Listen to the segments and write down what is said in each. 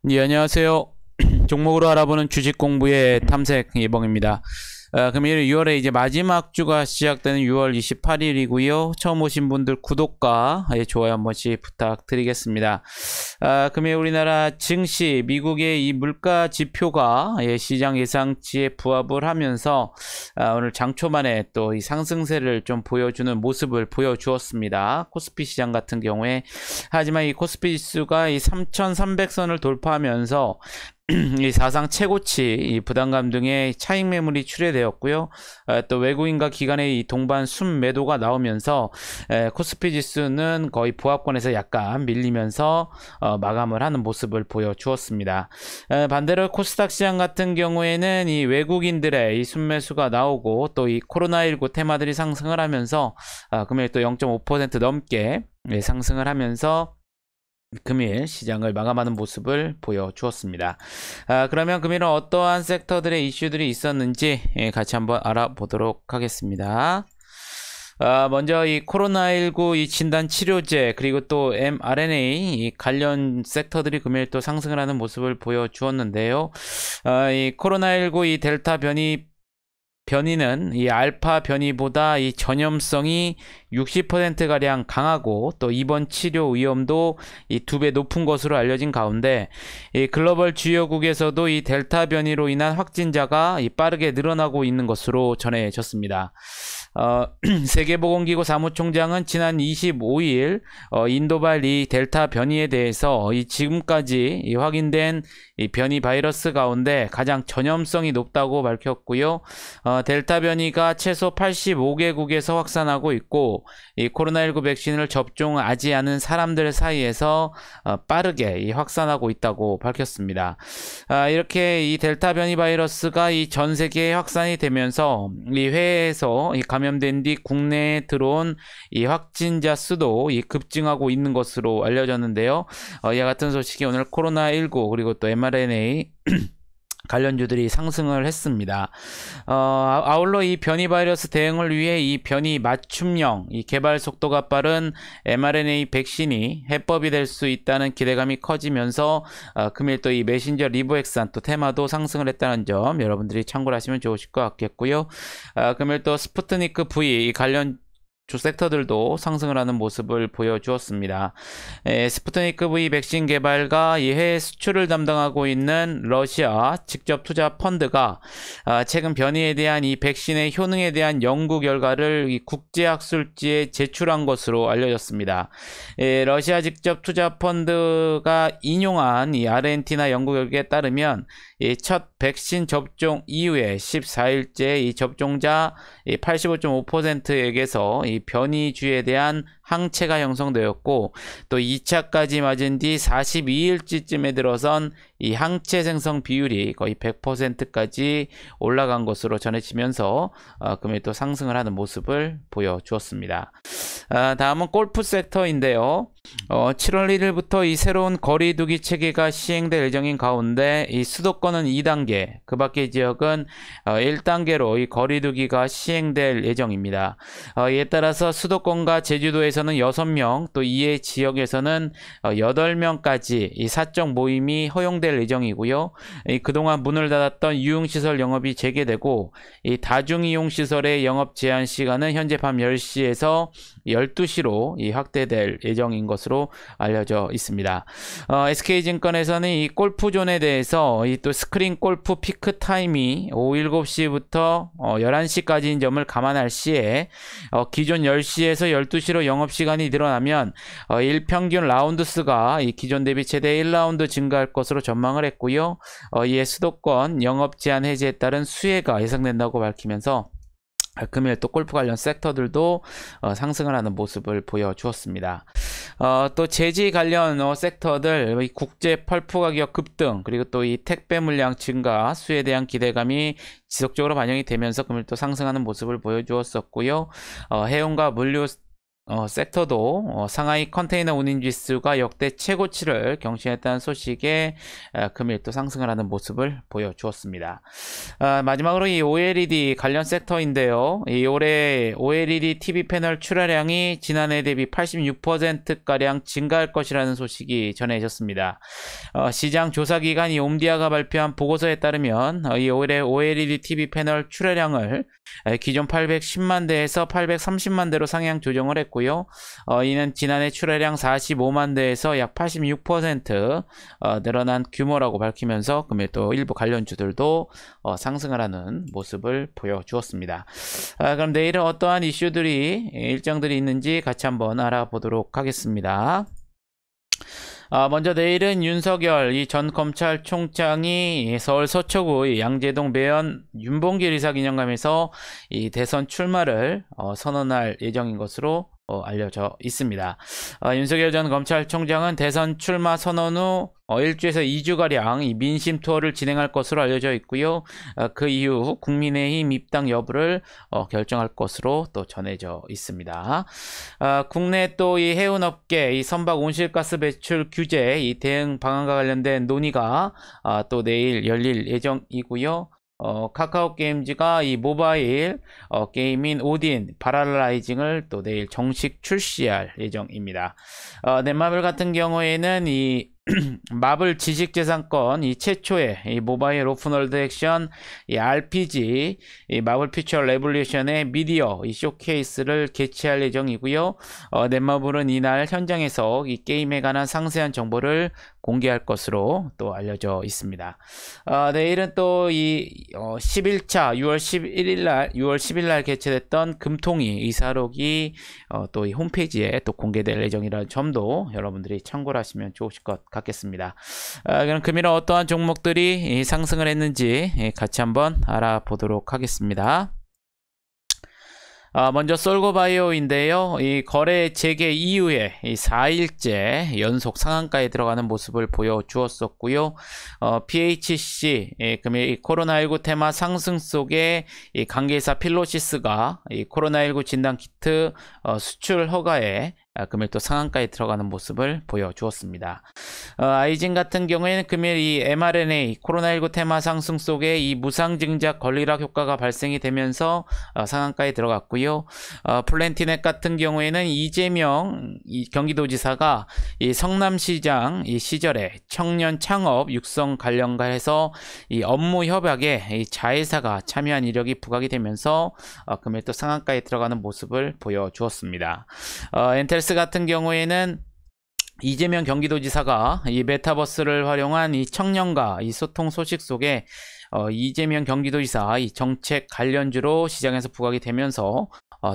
예, 안녕하세요. 종목으로 알아보는 주식 공부의 탐색 예봉입니다. 금일 6월에 이제 마지막 주가 시작되는 6월 28일이고요. 처음 오신 분들 구독과 좋아요 한 번씩 부탁드리겠습니다. 금일 우리나라 증시, 미국의 이 물가 지표가 시장 예상치에 부합을 하면서 오늘 장초반에 또 이 상승세를 좀 보여주는 모습을 보여주었습니다. 코스피 시장 같은 경우에. 하지만 이 코스피 지수가 이 3,300선을 돌파하면서 이 사상 최고치 이 부담감 등의 차익 매물이 출회되었고요. 또 외국인과 기관의 이 동반 순매도가 나오면서 코스피 지수는 거의 보합권에서 약간 밀리면서 마감을 하는 모습을 보여주었습니다. 반대로 코스닥 시장 같은 경우에는 이 외국인들의 이 순매수가 나오고 또 이 코로나19 테마들이 상승을 하면서 금일 또 0.5% 넘게 상승을 하면서 금일 시장을 마감하는 모습을 보여주었습니다. 그러면 금일은 어떠한 섹터들의 이슈들이 있었는지 같이 한번 알아보도록 하겠습니다. 먼저 이 코로나19 이 진단 치료제 그리고 또 mRNA 이 관련 섹터들이 금일 또 상승을 하는 모습을 보여주었는데요. 이 코로나19 이 델타 변이는 이 알파 변이보다 이 전염성이 60%가량 강하고 또 입원 치료 위험도 이 2배 높은 것으로 알려진 가운데 이 글로벌 주요국에서도 이 델타 변이로 인한 확진자가 이 빠르게 늘어나고 있는 것으로 전해졌습니다. 세계보건기구 사무총장은 지난 25일 인도발 이 델타 변이에 대해서 이 지금까지 이 확인된 이 변이 바이러스 가운데 가장 전염성이 높다고 밝혔고요. 델타 변이가 최소 85개국에서 확산하고 있고 이 코로나19 백신을 접종하지 않은 사람들 사이에서 빠르게 이 확산하고 있다고 밝혔습니다. 이렇게 이 델타 변이 바이러스가 이 전 세계에 확산이 되면서 이 해외에서 이 감염된 뒤 국내에 들어온 이 확진자 수도 이 급증하고 있는 것으로 알려졌는데요. 이와 같은 소식이 오늘 코로나19 그리고 또 mRNA 관련주들이 상승을 했습니다. 아울러 이 변이 바이러스 대응을 위해 이 변이 맞춤형 이 개발 속도가 빠른 mRNA 백신이 해법이 될 수 있다는 기대감이 커지면서 금일 또 이 메신저 리보엑산 또 테마도 상승을 했다는 점 여러분들이 참고를 하시면 좋으실 것 같겠고요. 금일 또 스푸트니크 V 이 관련 주 섹터들도 상승을 하는 모습을 보여주었습니다. 스푸트니크 V 백신 개발과 이 해외 수출을 담당하고 있는 러시아 직접 투자 펀드가 최근 변이에 대한 이 백신의 효능에 대한 연구 결과를 이 국제학술지에 제출한 것으로 알려졌습니다. 러시아 직접 투자 펀드가 인용한 이 아르헨티나 연구 결과에 따르면 이 첫 백신 접종 이후에 14일째 이 접종자 85.5%에게서 이 변이주에 대한 항체가 형성되었고 또 2차까지 맞은 뒤 42일째쯤에 들어선 이 항체 생성 비율이 거의 100%까지 올라간 것으로 전해지면서 금일 또 상승을 하는 모습을 보여주었습니다. 다음은 골프 섹터인데요. 7월 1일부터 이 새로운 거리두기 체계가 시행될 예정인 가운데 이 수도권은 2단계, 그 밖의 지역은 1단계로 이 거리두기가 시행될 예정입니다. 이에 따라서 수도권과 제주도에서는 6명, 또 이에 지역에서는 8명까지 이 사적 모임이 허용될 예정이고요. 그동안 문을 닫았던 유흥시설 영업이 재개되고 이 다중이용시설의 영업 제한 시간은 현재 밤 10시에서 12시로 이 확대될 예정인 것으로 알려져 있습니다. SK증권에서는 이 골프존에 대해서 이 또 스크린 골프 피크 타임이 오후 7시부터 11시까지인 점을 감안할 시에 기존 10시에서 12시로 영업시간이 늘어나면 일평균 라운드 수가 이 기존 대비 최대 1라운드 증가할 것으로 전망을 했고요. 이에 수도권 영업 제한 해제에 따른 수혜가 예상된다고 밝히면서 금일 또 골프 관련 섹터들도 상승을 하는 모습을 보여주었습니다. 또 제지 관련 섹터들 국제 펄프 가격 급등 그리고 또 이 택배 물량 증가 수에 대한 기대감이 지속적으로 반영이 되면서 금일 또 상승하는 모습을 보여주었었고요. 해운과 물류 섹터도 상하이 컨테이너 운임지수가 역대 최고치를 경신했다는 소식에 금일 또 상승을 하는 모습을 보여주었습니다. 마지막으로 이 OLED 관련 섹터인데요. 이 올해 OLED TV 패널 출하량이 지난해 대비 86%가량 증가할 것이라는 소식이 전해졌습니다. 시장 조사기관 이 옴디아가 발표한 보고서에 따르면 이 올해 OLED TV 패널 출하량을 기존 810만 대에서 830만 대로 상향 조정을 했고요. 이는 지난해 출하량 45만 대에서 약 86% 늘어난 규모라고 밝히면서 금일 또 일부 관련주들도 상승을 하는 모습을 보여주었습니다. 그럼 내일은 어떠한 이슈들이 일정들이 있는지 같이 한번 알아보도록 하겠습니다. 먼저 내일은 윤석열 이 전 검찰총장이 서울 서초구 양재동 매연 윤봉길 의사 기념관에서 이 대선 출마를 선언할 예정인 것으로 알려져 있습니다. 윤석열 전 검찰총장은 대선 출마 선언 후 1주에서 2주가량 이 민심 투어를 진행할 것으로 알려져 있고요. 그 이후 국민의힘 입당 여부를 결정할 것으로 또 전해져 있습니다. 국내 또 이 해운업계 이 선박 온실가스 배출 규제 이 대응 방안과 관련된 논의가 또 내일 열릴 예정이고요. 카카오 게임즈가 이 모바일 게임인 오딘 파라라이징을 또 내일 정식 출시할 예정입니다. 넷마블 같은 경우에는 이 마블 지식재산권 이 최초의 이 모바일 오픈월드 액션 이 RPG 이 마블 퓨처 레볼루션의 미디어 이 쇼케이스를 개최할 예정이고요. 넷마블은 이날 현장에서 이 게임에 관한 상세한 정보를 공개할 것으로 또 알려져 있습니다. 내일은 또 이 11차 6월 10일 날 개최됐던 금통위 의사록이 또 이 홈페이지에 또 공개될 예정이라는 점도 여러분들이 참고를 하시면 좋으실 것 같겠습니다. 그럼 금일은 어떠한 종목들이 상승을 했는지 같이 한번 알아보도록 하겠습니다. 먼저 솔고바이오인데요. 이 거래 재개 이후에 이 4일째 연속 상한가에 들어가는 모습을 보여주었었고요. PHC 금일 이 코로나19 테마 상승 속에 이 관계사 필로시스가 이 코로나19 진단 키트 수출 허가에 금일 또 상한가에 들어가는 모습을 보여주었습니다. 아이진 같은 경우에는 금일 이 mRNA 코로나19 테마 상승 속에 이 무상증작 권리락 효과가 발생이 되면서 상한가에 들어갔고요. 플랜티넷 같은 경우에는 이재명 이 경기도지사가 이 성남시장 이 시절에 청년 창업 육성 관련과 해서 이 업무 협약에 이 자회사가 참여한 이력이 부각이 되면서 금일 또 상한가에 들어가는 모습을 보여주었습니다. 엔텔스 같은 경우에는 이재명 경기도지사가 이 메타버스를 활용한 이 청년과 이 소통 소식 속에 이재명 경기도지사 이 정책 관련주로 시장에서 부각이 되면서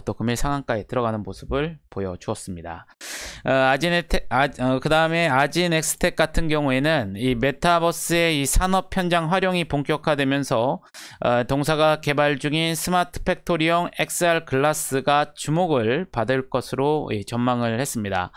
또 금일 상한가에 들어가는 모습을 보여주었습니다. 그 다음에 아진엑스텍 같은 경우에는 이 메타버스의 이 산업 현장 활용이 본격화되면서 동사가 개발 중인 스마트 팩토리용 XR 글라스가 주목을 받을 것으로 전망을 했습니다.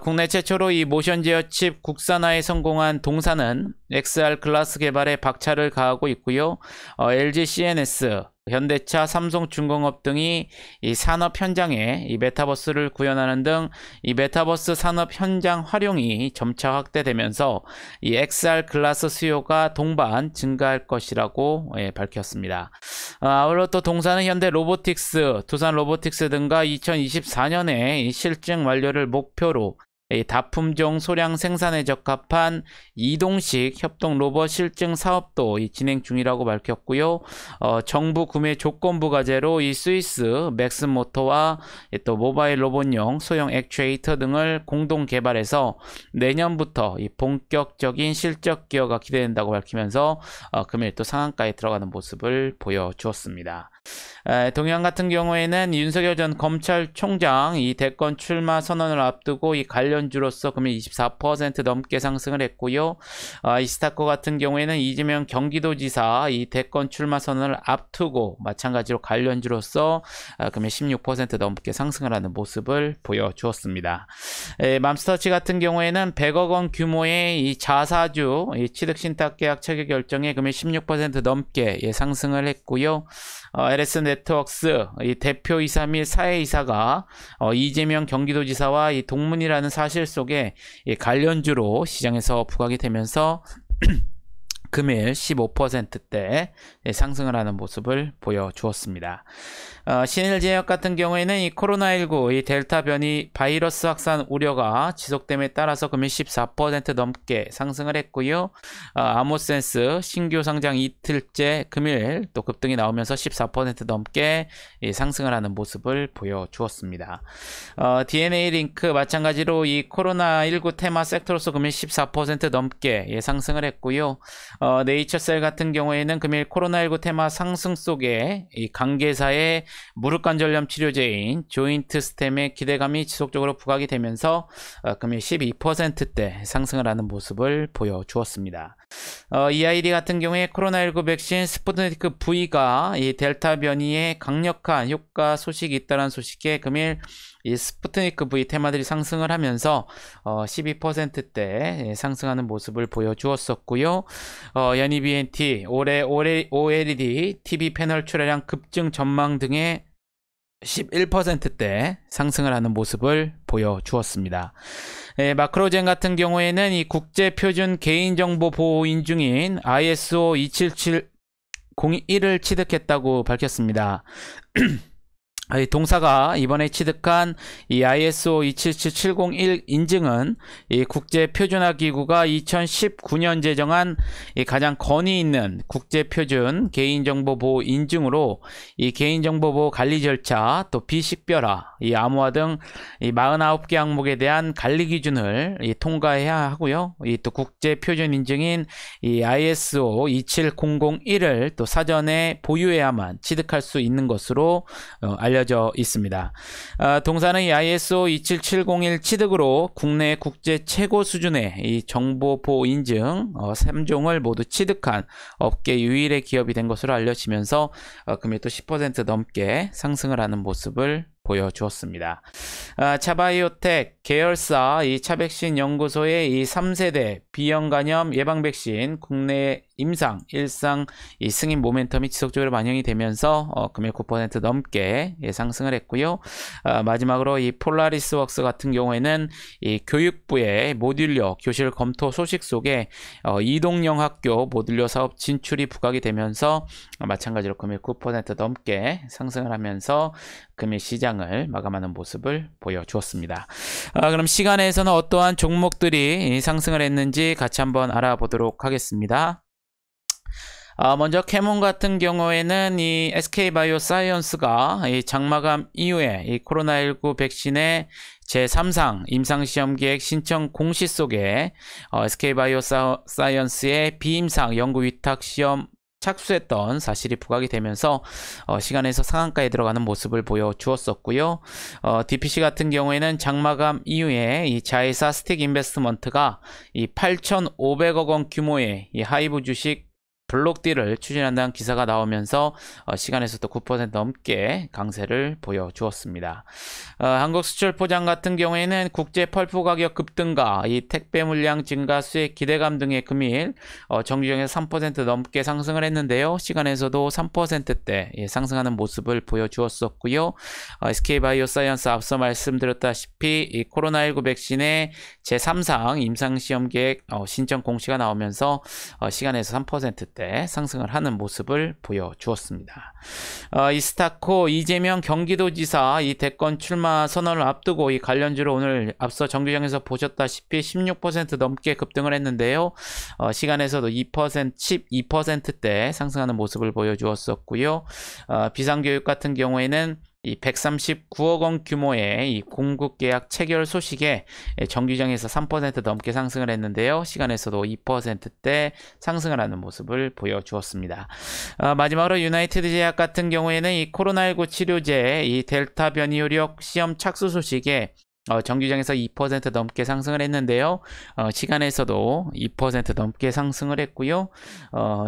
국내 최초로 이 모션 제어 칩 국산화에 성공한 동사는 XR 글라스 개발에 박차를 가하고 있고요. LG CNS 현대차, 삼성중공업 등이 이 산업 현장에 이 메타버스를 구현하는 등 이 메타버스 산업 현장 활용이 점차 확대되면서 이 XR 글라스 수요가 동반 증가할 것이라고 밝혔습니다. 아울러 또 동사는 현대 로보틱스, 두산 로보틱스 등과 2024년에 이 실증 완료를 목표로 이 다품종 소량 생산에 적합한 이동식 협동 로봇 실증 사업도 진행 중이라고 밝혔고요. 정부 구매 조건부 과제로 이 스위스 맥스모터와 또 모바일 로봇용 소형 액추에이터 등을 공동 개발해서 내년부터 이 본격적인 실적 기여가 기대된다고 밝히면서 금일 또 상한가에 들어가는 모습을 보여주었습니다. 동양 같은 경우에는 윤석열 전 검찰총장 이 대권 출마 선언을 앞두고 이 관련주로서 금일 24% 넘게 상승을 했고요. 이스타코 같은 경우에는 이재명 경기도지사 이 대권 출마 선언을 앞두고 마찬가지로 관련주로서 금일 16% 넘게 상승을 하는 모습을 보여주었습니다. 맘스터치 같은 경우에는 100억 원 규모의 이 자사주 이 취득신탁계약 체결 결정에 금일 16% 넘게 상승을 했고요. LS 네트워크스 이 대표이사 및 사회이사가 이재명 경기도지사와 이 동문이라는 사실 속에 이 관련주로 시장에서 부각이 되면서 금일 15%대 상승을 하는 모습을 보여주었습니다. 신일제약 같은 경우에는 이 코로나19 이 델타 변이 바이러스 확산 우려가 지속됨에 따라서 금일 14% 넘게 상승을 했고요. 아모센스 신규 상장 이틀째 금일 또 급등이 나오면서 14% 넘게 상승을 하는 모습을 보여주었습니다. DNA 링크 마찬가지로 이 코로나19 테마 섹터로서 금일 14% 넘게 상승을 했고요. 네이처셀 같은 경우에는 금일 코로나19 테마 상승 속에 이 관계사의 무릎관절염 치료제인 조인트 스템의 기대감이 지속적으로 부각이 되면서 금일 12%대 상승을 하는 모습을 보여주었습니다. EID 같은 경우에 코로나19 백신 스푸트니크 V가 이 델타 변이에 강력한 효과 소식이 있다는 소식에 금일 이 스푸트니크 V 테마들이 상승을 하면서 12%대 상승하는 모습을 보여주었었고요. 연이 BNT 올해 OLED TV 패널 출하량 급증 전망 등의 11%대 상승을 하는 모습을 보여주었습니다. 마크로젠 같은 경우에는 이 국제표준 개인정보 보호 인증인 ISO 27701을 취득했다고 밝혔습니다. 동사가 이번에 취득한 이 ISO 27701 인증은 이 국제표준화기구가 2019년 제정한 이 가장 권위 있는 국제표준 개인정보보호 인증으로 이 개인정보보호 관리 절차, 또 비식별화, 이 암호화 등 이 49개 항목에 대한 관리 기준을 통과해야 하고요. 이 또 국제표준 인증인 이 ISO 27001을 또 사전에 보유해야만 취득할 수 있는 것으로 알려져 있습니다. 동사는 이 ISO 27701 취득으로 국내 국제 최고 수준의 이 정보보호 인증 3종을 모두 취득한 업계 유일의 기업이 된 것으로 알려지면서 금일 또 10% 넘게 상승을 하는 모습을 보여주었습니다. 차바이오텍 계열사 이 차백신 연구소의 이 3세대 B형 간염 예방 백신 국내 임상, 일상 이 승인 모멘텀이 지속적으로 반영이 되면서 금일 9% 넘게 상승을 했고요. 마지막으로 이 폴라리스웍스 같은 경우에는 이 교육부의 모듈러 교실 검토 소식 속에 이동형 학교 모듈러 사업 진출이 부각이 되면서 마찬가지로 금일 9% 넘게 상승을 하면서 금일 시장을 마감하는 모습을 보여주었습니다. 그럼 시간에서는 어떠한 종목들이 상승을 했는지 같이 한번 알아보도록 하겠습니다. 먼저 캐몬 같은 경우에는 이 SK바이오사이언스가 이 장마감 이후에 이 코로나19 백신의 제3상 임상시험 계획 신청 공시 속에 SK바이오사이언스의 비임상 연구 위탁 시험 착수했던 사실이 부각이 되면서 시간에서 상한가에 들어가는 모습을 보여주었었고요. DPC 같은 경우에는 장마감 이후에 이 자회사 스틱 인베스트먼트가 이 8,500억 원 규모의 이 하이브 주식 블록딜을 추진한다는 기사가 나오면서 시간에서도 9% 넘게 강세를 보여주었습니다. 한국수출포장 같은 경우에는 국제 펄프 가격 급등과 이 택배 물량 증가 수익 기대감 등의 금일 정규정에서 3% 넘게 상승을 했는데요. 시간에서도 3%대 상승하는 모습을 보여주었었고요. SK바이오사이언스 앞서 말씀드렸다시피 이 코로나19 백신의 제3상 임상시험 계획 신청 공시가 나오면서 시간에서 3%대 상승을 하는 모습을 보여주었습니다. 이스타코 이재명 경기도지사 이 대권 출마 선언을 앞두고 이 관련주로 오늘 앞서 정규장에서 보셨다시피 16% 넘게 급등을 했는데요. 시간에서도 12%대 상승하는 모습을 보여주었었고요. 비상교육 같은 경우에는 이 139억 원 규모의 이 공급 계약 체결 소식에 정규장에서 3% 넘게 상승을 했는데요. 시간에서도 2%대 상승을 하는 모습을 보여주었습니다. 마지막으로 유나이티드 제약 같은 경우에는 이 코로나19 치료제 이 델타 변이 효력 시험 착수 소식에 정규장에서 2% 넘게 상승을 했는데요. 시간에서도 2% 넘게 상승을 했고요.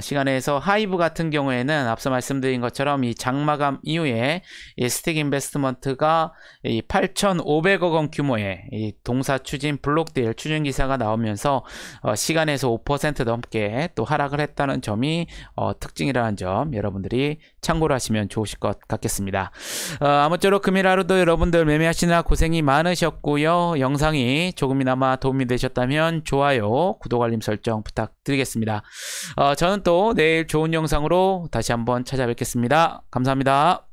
시간에서 하이브 같은 경우에는 앞서 말씀드린 것처럼 이 장마감 이후에 이 스택 인베스트먼트가 이 8,500억 원 규모의 이 동사 추진 블록딜 추진 기사가 나오면서 시간에서 5% 넘게 또 하락을 했다는 점이 특징이라는 점 여러분들이 참고를 하시면 좋으실 것 같겠습니다. 아무쪼록 금일 하루도 여러분들 매매하시느라 고생이 많으셨고요. 영상이 조금이나마 도움이 되셨다면 좋아요, 구독, 알림 설정 부탁드리겠습니다. 저는 또 내일 좋은 영상으로 다시 한번 찾아뵙겠습니다. 감사합니다.